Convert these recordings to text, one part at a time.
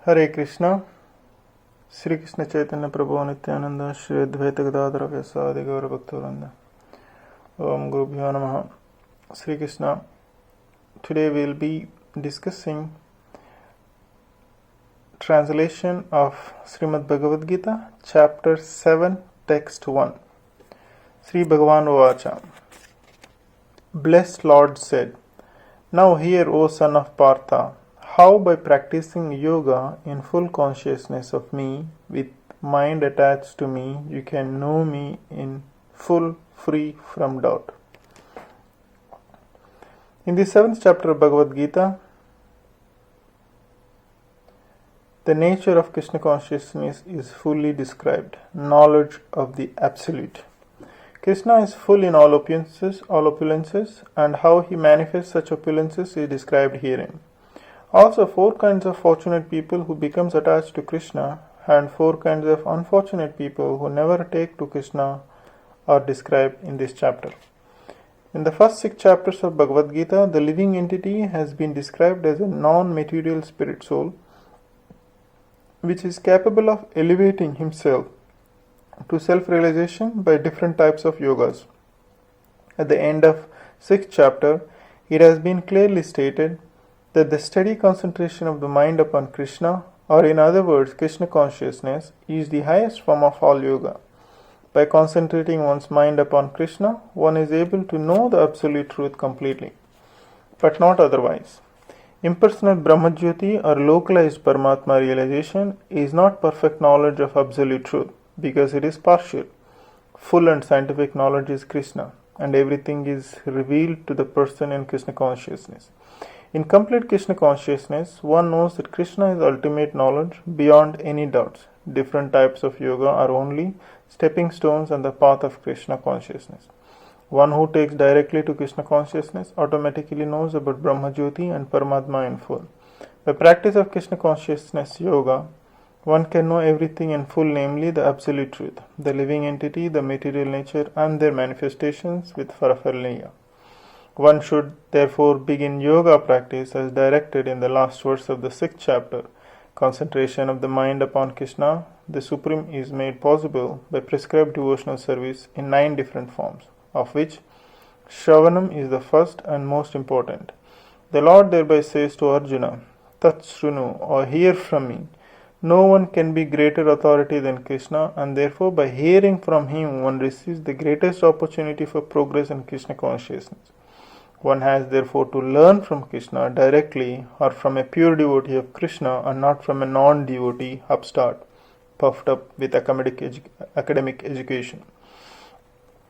Hare Krishna, Sri Krishna Chaitanya Prabhu Nityananda, Shri Advaita Gadadhara Vyasadi Gaura Bhaktavranda. Om Guru Bhyo Namaha. Sri Krishna. Today we will be discussing translation of Srimad Bhagavad-Gita, Chapter 7, Text 1. Sri Bhagavan Vacha. Blessed Lord said, Now hear, O son of Partha, how by practicing yoga in full consciousness of me, with mind attached to me, you can know me in full, free from doubt. In the 7th chapter of Bhagavad-Gita, the nature of Krishna consciousness is fully described, knowledge of the Absolute. Krishna is full in all opulences, and how he manifests such opulences is described herein. Also, 4 kinds of fortunate people who becomes attached to Krishna and 4 kinds of unfortunate people who never take to Krishna are described in this chapter. In the first 6 chapters of Bhagavad-Gita, the living entity has been described as a non-material spirit soul, which is capable of elevating himself to self-realization by different types of yogas. At the end of 6th chapter, it has been clearly stated that the steady concentration of the mind upon Krishna, or in other words, Krishna consciousness, is the highest form of all yoga. By concentrating one's mind upon Krishna, one is able to know the absolute truth completely, but not otherwise. Impersonal Brahmajyoti or localized Paramatma realization is not perfect knowledge of absolute truth, because it is partial. Full and scientific knowledge is Krishna, and everything is revealed to the person in Krishna consciousness. In complete Krishna consciousness, one knows that Krishna is ultimate knowledge beyond any doubts. Different types of yoga are only stepping stones on the path of Krishna consciousness. One who takes directly to Krishna consciousness automatically knows about Brahmajyoti and Paramatma in full. By practice of Krishna consciousness yoga, one can know everything in full, namely the absolute truth, the living entity, the material nature, and their manifestations with paraphernalia. One should therefore begin yoga practice as directed in the last verse of the 6th chapter. Concentration of the mind upon Krishna, the Supreme, is made possible by prescribed devotional service in 9 different forms, of which Shravanam is the first and most important. The Lord thereby says to Arjuna, Tat Shrunu, or hear from me. No one can be greater authority than Krishna, and therefore by hearing from him one receives the greatest opportunity for progress in Krishna consciousness. One has therefore to learn from Krishna directly or from a pure devotee of Krishna and not from a non-devotee upstart, puffed up with academic education.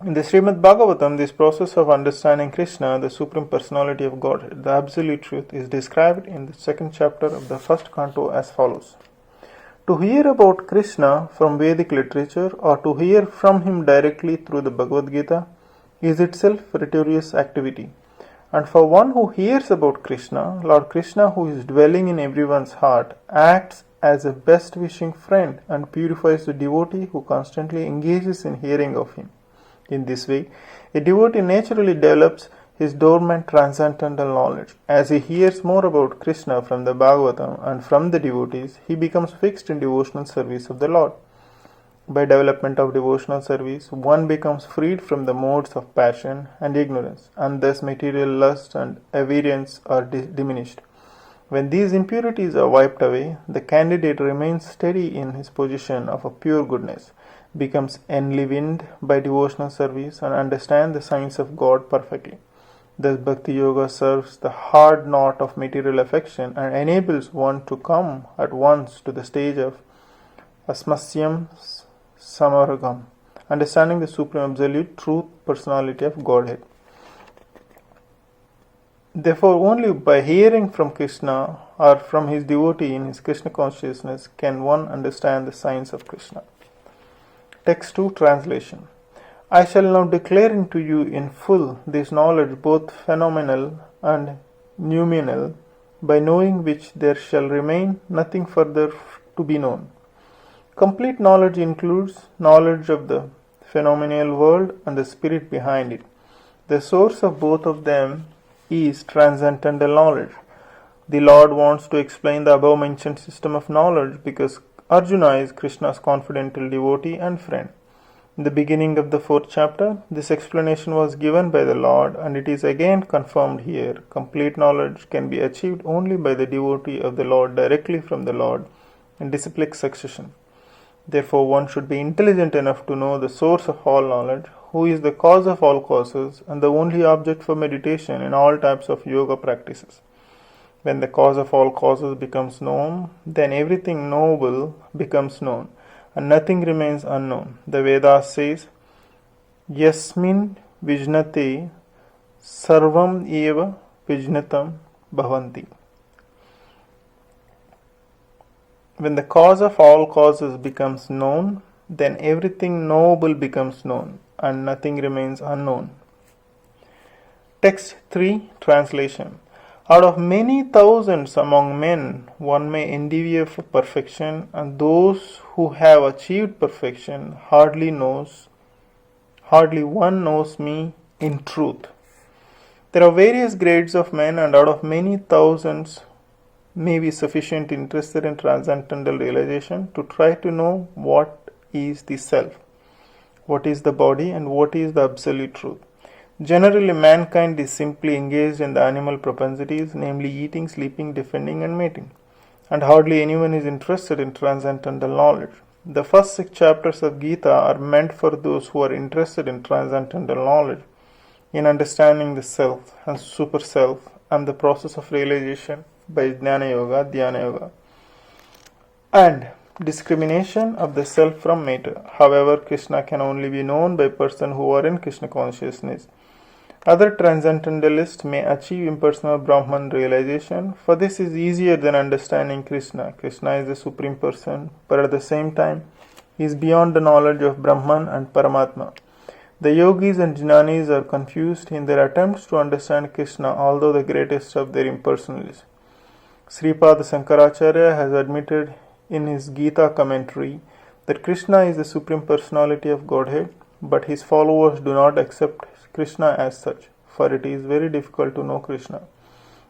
In the Srimad Bhagavatam, this process of understanding Krishna, the Supreme Personality of Godhead, the Absolute Truth, is described in the 2nd chapter of the 1st canto as follows. To hear about Krishna from Vedic literature or to hear from him directly through the Bhagavad-Gita is itself meritorious activity. And for one who hears about Krishna, Lord Krishna, who is dwelling in everyone's heart, acts as a best wishing friend and purifies the devotee who constantly engages in hearing of him. In this way, a devotee naturally develops his dormant transcendental knowledge. As he hears more about Krishna from the Bhagavatam and from the devotees, he becomes fixed in devotional service of the Lord. By development of devotional service, one becomes freed from the modes of passion and ignorance, and thus material lust and avarice are diminished. When these impurities are wiped away, the candidate remains steady in his position of a pure goodness, becomes enlivened by devotional service, and understands the science of God perfectly. Thus Bhakti Yoga serves the hard knot of material affection and enables one to come at once to the stage of Asmasyam Samaragam, understanding the Supreme Absolute Truth Personality of Godhead. Therefore, only by hearing from Krishna or from his devotee in his Krishna consciousness can one understand the science of Krishna. Text 2 Translation. I shall now declare unto you in full this knowledge, both phenomenal and noumenal, by knowing which there shall remain nothing further to be known. Complete knowledge includes knowledge of the phenomenal world and the spirit behind it. The source of both of them is transcendental knowledge. The Lord wants to explain the above mentioned system of knowledge because Arjuna is Krishna's confidential devotee and friend. In the beginning of the 4th chapter, this explanation was given by the Lord, and it is again confirmed here. Complete knowledge can be achieved only by the devotee of the Lord directly from the Lord in disciplic succession. Therefore, one should be intelligent enough to know the source of all knowledge, who is the cause of all causes, and the only object for meditation in all types of yoga practices. When the cause of all causes becomes known, then everything knowable becomes known, and nothing remains unknown. The Vedas says, Yasmin vijnate sarvam eva vijnatam bhavanti. When the cause of all causes becomes known, then everything knowable becomes known, and nothing remains unknown. Text 3 Translation. Out of many thousands among men, one may endeavor for perfection, and those who have achieved perfection hardly one knows me in truth. There are various grades of men, and out of many thousands may be sufficient interested in transcendental realization to try to know what is the self, what is the body, and what is the absolute truth. Generally, mankind is simply engaged in the animal propensities, namely eating, sleeping, defending, and mating, and hardly anyone is interested in transcendental knowledge. The first 6 chapters of Gita are meant for those who are interested in transcendental knowledge, in understanding the self and super self and the process of realization by Jnana Yoga, Dhyana Yoga, and discrimination of the self from matter. However, Krishna can only be known by persons who are in Krishna consciousness. Other transcendentalists may achieve impersonal Brahman realization, for this is easier than understanding Krishna. Krishna is the Supreme Person, but at the same time, he is beyond the knowledge of Brahman and Paramatma. The yogis and jnanis are confused in their attempts to understand Krishna, although the greatest of their impersonalists. Sripada Sankaracharya has admitted in his Gita commentary that Krishna is the Supreme Personality of Godhead, but his followers do not accept Krishna as such, for it is very difficult to know Krishna,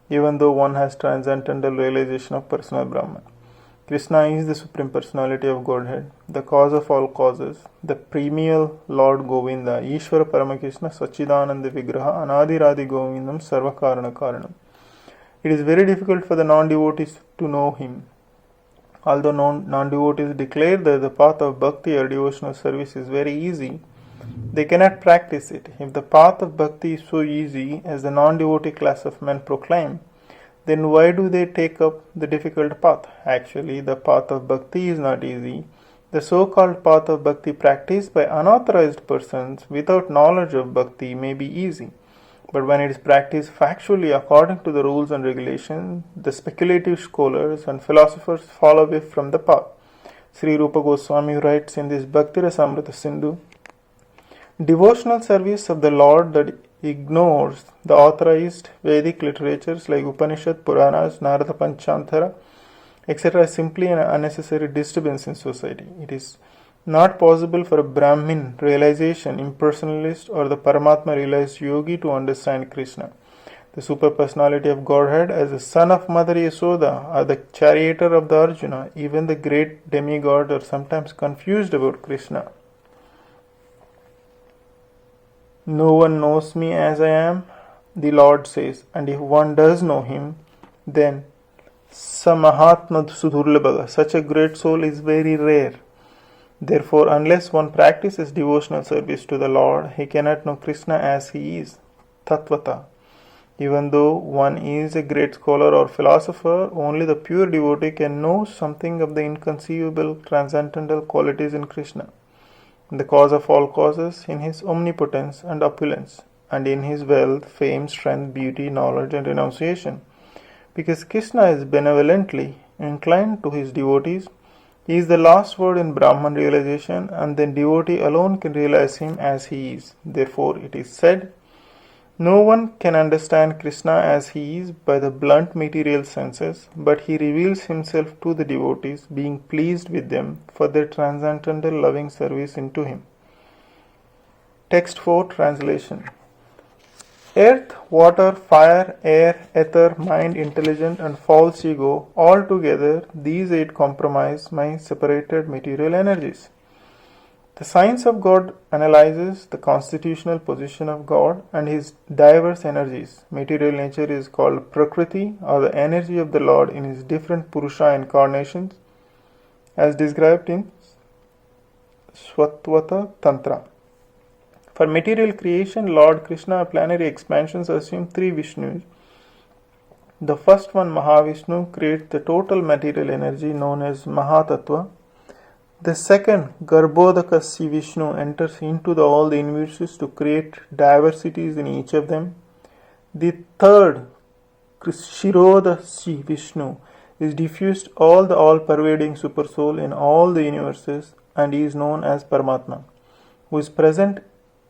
even though one has transcendental realization of personal Brahman. Krishna is the Supreme Personality of Godhead, the cause of all causes, the primeval Lord Govinda, Ishvara Paramakishna Sachidananda Vigraha, Anadiradi Govindam Sarvakarana Karanam. It is very difficult for the non-devotees to know him. Although non-devotees declare that the path of bhakti or devotional service is very easy, they cannot practice it. If the path of bhakti is so easy as the non-devotee class of men proclaim, then why do they take up the difficult path? Actually, the path of bhakti is not easy. The so-called path of bhakti practiced by unauthorized persons without knowledge of bhakti may be easy. But when it is practiced factually according to the rules and regulations, the speculative scholars and philosophers fall away from the path. Sri Rupa Goswami writes in this Bhakti Rasamrita Sindhu, devotional service of the Lord that ignores the authorized Vedic literatures like Upanishad, Puranas, Narada Panchantara, etc. is simply an unnecessary disturbance in society. It is not possible for a Brahmin realization impersonalist or the Paramatma realized yogi to understand Krishna, the super personality of Godhead, as the son of Mother Yasoda or the charioteer of the Arjuna. Even the great demigods are sometimes confused about Krishna. No one knows me as I am, the Lord says, and if one does know him, then Samahatma Sudurlabhaga, such a great soul is very rare. Therefore, unless one practices devotional service to the Lord, he cannot know Krishna as he is, Tattvata. Even though one is a great scholar or philosopher, only the pure devotee can know something of the inconceivable transcendental qualities in Krishna, the cause of all causes, in his omnipotence and opulence, and in his wealth, fame, strength, beauty, knowledge, and renunciation. Because Krishna is benevolently inclined to his devotees, he is the last word in Brahman realization, and the devotee alone can realize him as he is. Therefore, it is said, no one can understand Krishna as he is by the blunt material senses, but he reveals himself to the devotees, being pleased with them for their transcendental loving service into him. Text 4 Translation. Earth, water, fire, air, ether, mind, intelligence, and false ego, all together, these 8 comprise my separated material energies. The science of God analyzes the constitutional position of God and his diverse energies. Material nature is called Prakriti, or the energy of the Lord in his different Purusha incarnations, as described in Swatvata Tantra. For material creation, Lord Krishna planetary expansions assume 3 Vishnus. The first one, Mahavishnu, creates the total material energy known as Mahatattva. The second, Garbhodaka Sri Vishnu, enters into all the universes to create diversities in each of them. The third, Shiroda Sri Vishnu, is diffused all the all-pervading Supersoul in all the universes and is known as Paramatma, who is present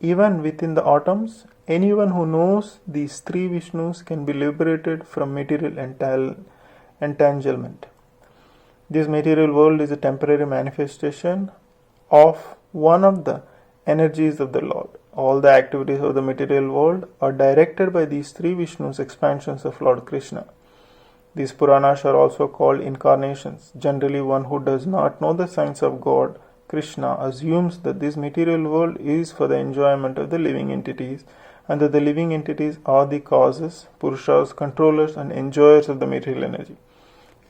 even within the atoms. Anyone who knows these 3 Vishnus can be liberated from material entanglement. This material world is a temporary manifestation of one of the energies of the Lord. All the activities of the material world are directed by these 3 Vishnus, expansions of Lord Krishna. These Puranas are also called incarnations. Generally, one who does not know the science of God, Krishna, assumes that this material world is for the enjoyment of the living entities and that the living entities are the causes, Purushas, controllers and enjoyers of the material energy.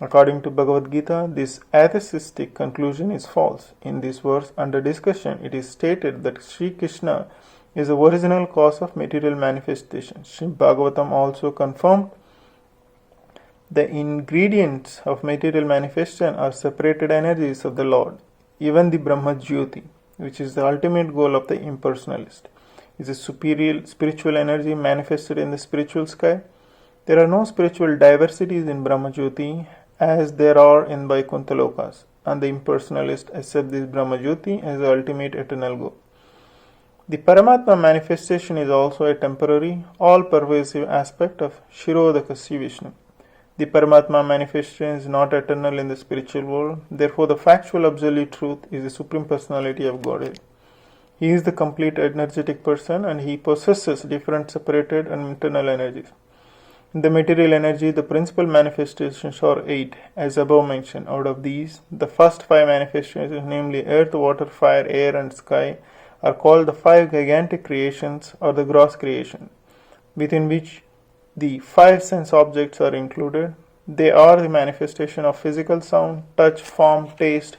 According to Bhagavad-Gita, this atheistic conclusion is false. In this verse under discussion, it is stated that Sri Krishna is the original cause of material manifestation. Sri Bhagavatam also confirmed the ingredients of material manifestation are separated energies of the Lord. Even the Brahma Jyoti, which is the ultimate goal of the impersonalist, is a superior spiritual energy manifested in the spiritual sky. There are no spiritual diversities in Brahma Jyoti as there are in Vaikuntha Lokas, and the impersonalists accept this Brahma Jyoti as the ultimate eternal goal. The Paramatma manifestation is also a temporary, all-pervasive aspect of Shirodaka Sri Vishnu. The Paramatma manifestation is not eternal in the spiritual world, therefore the factual absolute truth is the Supreme Personality of Godhead. He is the complete energetic person and he possesses different separated and internal energies. In the material energy, the principal manifestations are 8, as above mentioned. Out of these, the first 5 manifestations, namely earth, water, fire, air and sky, are called the 5 gigantic creations or the gross creation, within which the 5 sense objects are included. They are the manifestation of physical sound, touch, form, taste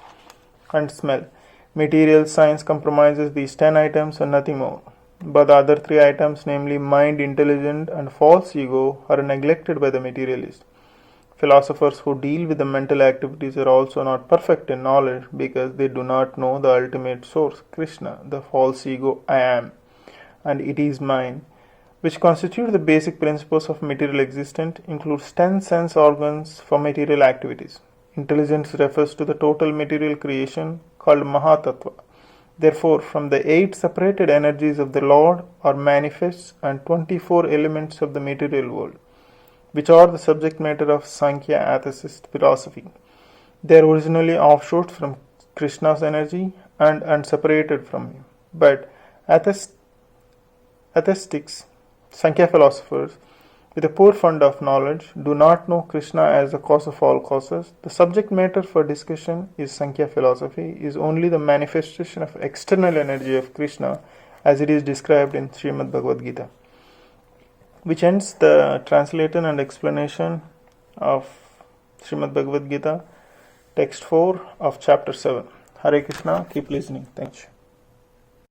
and smell. Material science comprises these 10 items and nothing more. But the other 3 items, namely mind, intelligence and false ego, are neglected by the materialist. Philosophers who deal with the mental activities are also not perfect in knowledge because they do not know the ultimate source, Krishna, the false ego I am, and it is mine, which constitute the basic principles of material existence, includes 10 sense organs for material activities. Intelligence refers to the total material creation called Mahatattva. Therefore, from the 8 separated energies of the Lord are manifest and 24 elements of the material world, which are the subject matter of Sankhya atheist philosophy. They are originally offshoots from Krishna's energy and separated from him. But atheistics, Sankhya philosophers, with a poor fund of knowledge, do not know Krishna as the cause of all causes. The subject matter for discussion is Sankhya philosophy, is only the manifestation of external energy of Krishna as it is described in Srimad Bhagavad-Gita, which ends the translation and explanation of Srimad Bhagavad-Gita, text 4 of chapter 7. Hare Krishna, keep listening. Thank you.